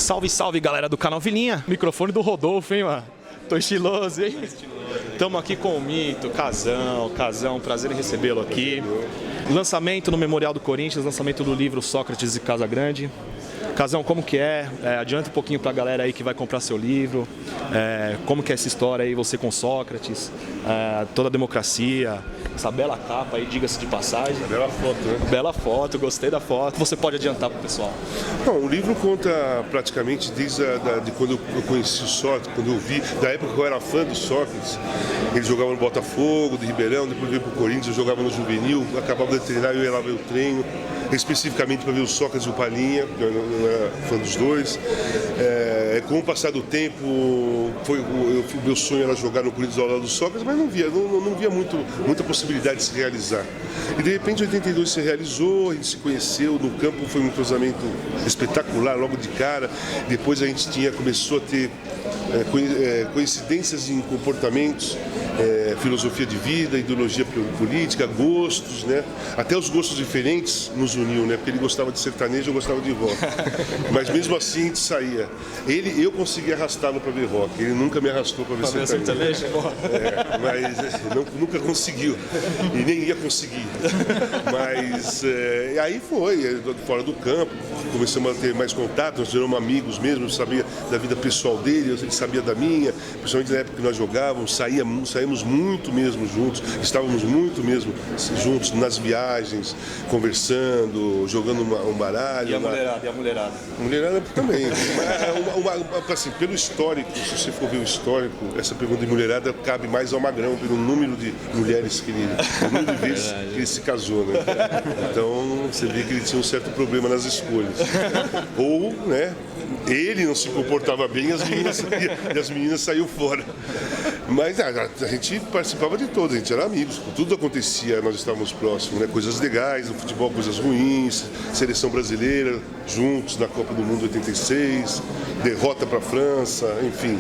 Salve, salve, galera do canal Vilinha. Microfone do Rodolfo, hein, mano? Tô estiloso, hein? Estamos aqui com o Mito, Casão, prazer em recebê-lo aqui. Lançamento no Memorial do Corinthians, lançamento do livro Sócrates e Casagrande. Casão, como que é? Adianta um pouquinho pra galera aí que vai comprar seu livro. Como que é essa história aí, você com Sócrates, toda a democracia, essa bela capa aí, diga-se de passagem. Bela foto, né? Bela foto, gostei da foto. Você pode adiantar pro pessoal? Bom, o livro conta praticamente desde de quando eu conheci o Sócrates, quando eu vi, da época que eu era fã do Sócrates. Ele jogava no Botafogo, de Ribeirão, depois veio pro Corinthians, eu jogava no Juvenil, acabava de treinar, eu ia lá ver o treino, especificamente para ver o Sócrates e o Palhinha, eu não era fã dos dois. Com o passar do tempo, o meu sonho era jogar no Corinthians ao lado do Sócrates, mas não via muita possibilidade de se realizar. E de repente, em 82 se realizou, a gente se conheceu, no campo foi um cruzamento espetacular, logo de cara. Depois a gente começou a ter coincidências em comportamentos, filosofia de vida, ideologia política, gostos, né? Até os gostos diferentes nos uniu, né? Porque ele gostava de sertanejo, eu gostava de rock. Mas mesmo assim a gente saía. Eu conseguia arrastá-lo para ver rock, ele nunca me arrastou para ver sertanejo. Mas nunca conseguiu, e nem ia conseguir. Mas aí foi, fora do campo, começamos a ter mais contato, nós éramos amigos mesmo, eu sabia da vida pessoal dele, ele sabia da minha, principalmente na época que nós jogávamos, saímos muito mesmo juntos, estávamos muito mesmo juntos nas viagens, conversando, jogando um baralho. E a mulherada? A mulherada também. Assim, pelo histórico, se você for ver o histórico, essa pergunta de mulherada cabe mais ao Magrão, pelo número de mulheres o número de vezes que ele se casou, né? Então, você vê que ele tinha um certo problema nas escolhas. Ou, né, ele não se comportava bem e as meninas saíam fora. Mas a gente participava de todos, a gente era amigos, tudo acontecia, nós estávamos próximos, né? Coisas legais no futebol, coisas ruins, seleção brasileira, juntos na Copa do Mundo 86, derrota para a França, enfim.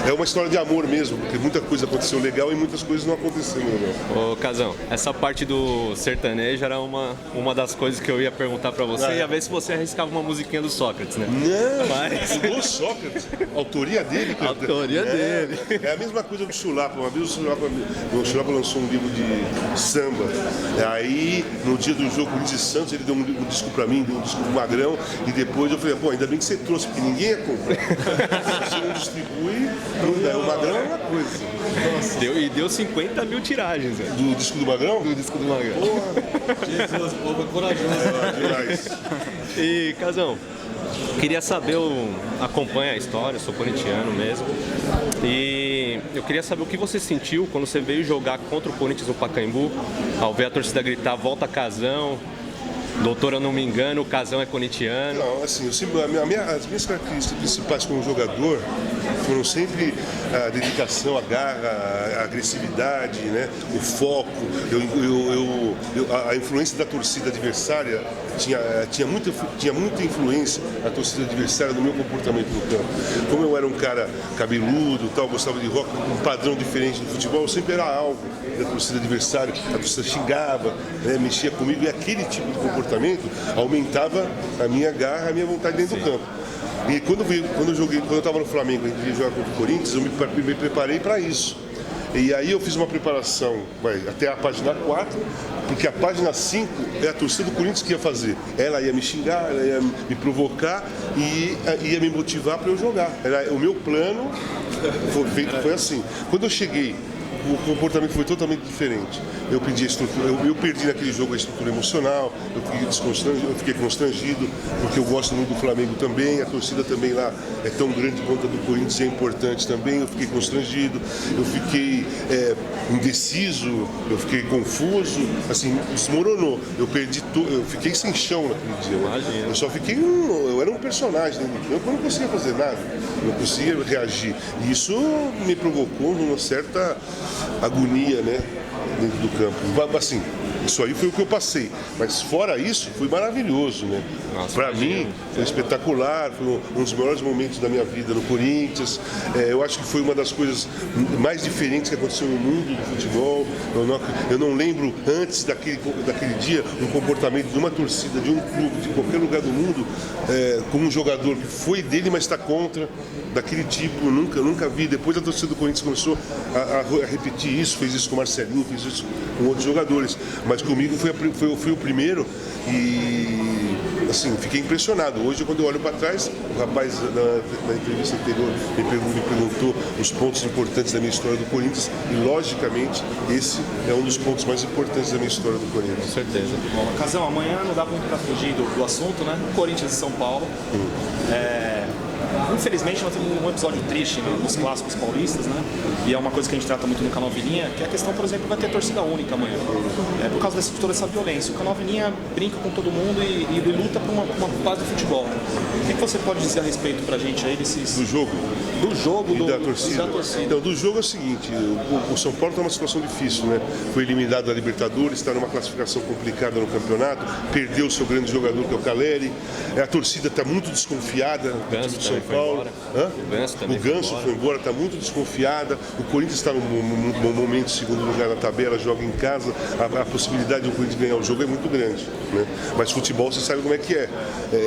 É uma história de amor mesmo, porque muita coisa aconteceu legal e muitas coisas não aconteceram legal. Ô, Casão, essa parte do sertanejo era uma das coisas que eu ia perguntar pra você, ia ver se você arriscava uma musiquinha do Sócrates, né? Não, do Sócrates, autoria dele. Autoria dele. É a mesma coisa do Chulapa. Uma vez o Chulapa lançou um livro de samba, aí no dia do jogo Corinthians e Santos ele deu um disco pra mim, deu um disco do Magrão, e depois eu falei, pô, ainda bem que você trouxe, porque ninguém ia comprar. Você não distribui, o Magrão é uma coisa. E deu 50 mil tiragens, velho. Do disco do Magrão? Do disco do Magrão. Porra. Jesus, o povo é corajoso. Demais. E, Casão, queria saber, acompanha a história, eu sou corintiano mesmo, e eu queria saber o que você sentiu quando você veio jogar contra o Corinthians no Pacaembu, ao ver a torcida gritar, volta Casão. Doutor, eu não me engano, o Casão é corintiano. Não, assim, as minhas características principais como jogador foram sempre a dedicação, a garra, a agressividade, né? O foco. A influência da torcida adversária tinha muita influência a torcida adversária no meu comportamento no campo. Como eu era um cara cabeludo, tal, gostava de rock, um padrão diferente do futebol, eu sempre era alvo da torcida adversária. A torcida xingava, né? Mexia comigo, e aquele tipo de comportamento aumentava a minha garra, a minha vontade dentro do campo. E quando eu estava no Flamengo, a gente ia jogar contra o Corinthians, eu me preparei para isso. E aí eu fiz uma preparação até a página 4, porque a página 5 é a torcida do Corinthians que ia fazer. Ela ia me xingar, ela ia me provocar e ia me motivar para eu jogar. O meu plano foi assim. Quando eu cheguei, o comportamento foi totalmente diferente. Eu perdi naquele jogo a estrutura emocional, eu fiquei constrangido, porque eu gosto muito do Flamengo também, a torcida também lá é tão grande quanto a do Corinthians, é importante também, eu fiquei constrangido, eu fiquei indeciso, eu fiquei confuso, assim, desmoronou. Eu perdi tudo, eu fiquei sem chão naquele dia. Né? Eu só fiquei eu era um personagem dentro do campo, eu não conseguia fazer nada, eu não conseguia reagir. E isso me provocou uma certa agonia, né, dentro do campo. Assim, isso aí foi o que eu passei. Mas fora isso, foi maravilhoso, né? Para mim, foi espetacular, foi um dos melhores momentos da minha vida no Corinthians. Eu acho que foi uma das coisas mais diferentes que aconteceu no mundo do futebol. Eu não lembro antes daquele dia um comportamento de uma torcida, de um clube, de qualquer lugar do mundo, com um jogador que foi dele, mas está contra, daquele tipo. Nunca vi. Depois a torcida do Corinthians começou a repetir isso, fez isso com o Marcelinho, fez isso com outros jogadores. Mas comigo fui o primeiro e, assim, fiquei impressionado. Hoje, quando eu olho para trás, o rapaz na entrevista anterior me perguntou os pontos importantes da minha história do Corinthians e, logicamente, esse é um dos pontos mais importantes da minha história do Corinthians. Com certeza. Bom, Casão, amanhã não dá muito para fugir do assunto, né? Corinthians e São Paulo. Infelizmente, nós temos um episódio triste nos clássicos paulistas, né? E é uma coisa que a gente trata muito no Canal Vilinha, que é a questão, por exemplo, vai ter torcida única amanhã. Por causa de toda essa violência. O Canal Vilinha brinca com todo mundo e luta por uma base do futebol. O que você pode dizer a respeito pra gente aí desses... Do jogo? Do jogo, e da torcida. Então, do jogo é o seguinte, o São Paulo está numa situação difícil, né? Foi eliminado da Libertadores, está numa classificação complicada no campeonato, perdeu o seu grande jogador, que é o Caleri. A torcida está muito desconfiada do time de São Paulo. O Ganso foi embora, está muito desconfiada. O Corinthians está no momento segundo lugar na tabela, joga em casa. A possibilidade de o Corinthians ganhar o jogo é muito grande, né? Mas futebol você sabe como é que é.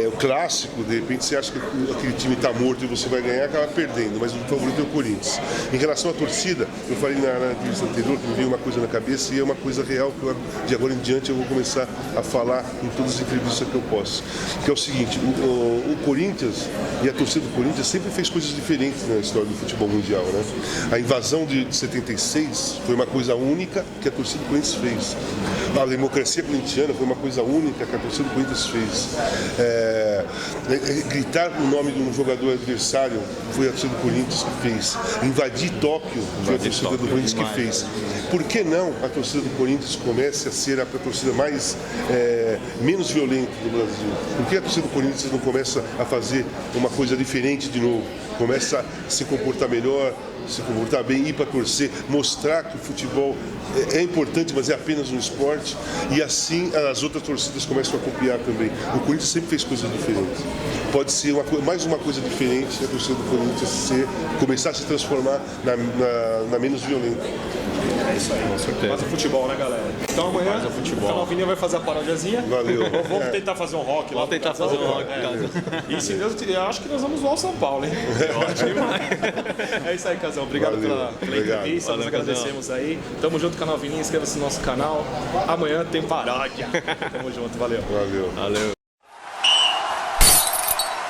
O clássico, de repente você acha que aquele time está morto e você vai ganhar, acaba perdendo, mas o favorito é o Corinthians. Em relação à torcida, eu falei na entrevista anterior que me veio uma coisa na cabeça e é uma coisa real que de agora em diante eu vou começar a falar em todas as entrevistas que eu posso. Que é o seguinte, o Corinthians e a torcida do Corinthians sempre fez coisas diferentes na história do futebol mundial, né? A invasão de 76 foi uma coisa única que a torcida do Corinthians fez. A democracia corintiana foi uma coisa única que a torcida do Corinthians fez. Gritar o nome de um jogador adversário foi a torcida do Corinthians que fez. Invadir Tóquio foi a torcida do Corinthians que fez. Por que não a torcida do Corinthians comece a ser a torcida menos violenta do Brasil? Por que a torcida do Corinthians não começa a fazer uma coisa diferente de novo? Começa a se comportar melhor, se comportar bem, ir para torcer, mostrar que o futebol é importante, mas é apenas um esporte, e assim as outras torcidas começam a copiar também. O Corinthians sempre fez coisas diferentes. Pode ser mais uma coisa diferente, a torcida do Corinthians começar a se transformar na menos violenta. É isso aí, com certeza. Faz o futebol, né, galera? Então amanhã o Canal Vilinha vai fazer a parodiazinha. Valeu. Vamos tentar fazer um rock lá. Vamos tentar fazer um rock. E se Deus, eu acho que nós vamos voar ao São Paulo, hein? Ótimo demais. É isso aí, Casão. Obrigado pela entrevista. Nós agradecemos aí. Tamo junto, Canal Vilinha. Inscreva-se no nosso canal. Amanhã tem paródia. Tamo junto. Valeu. Valeu.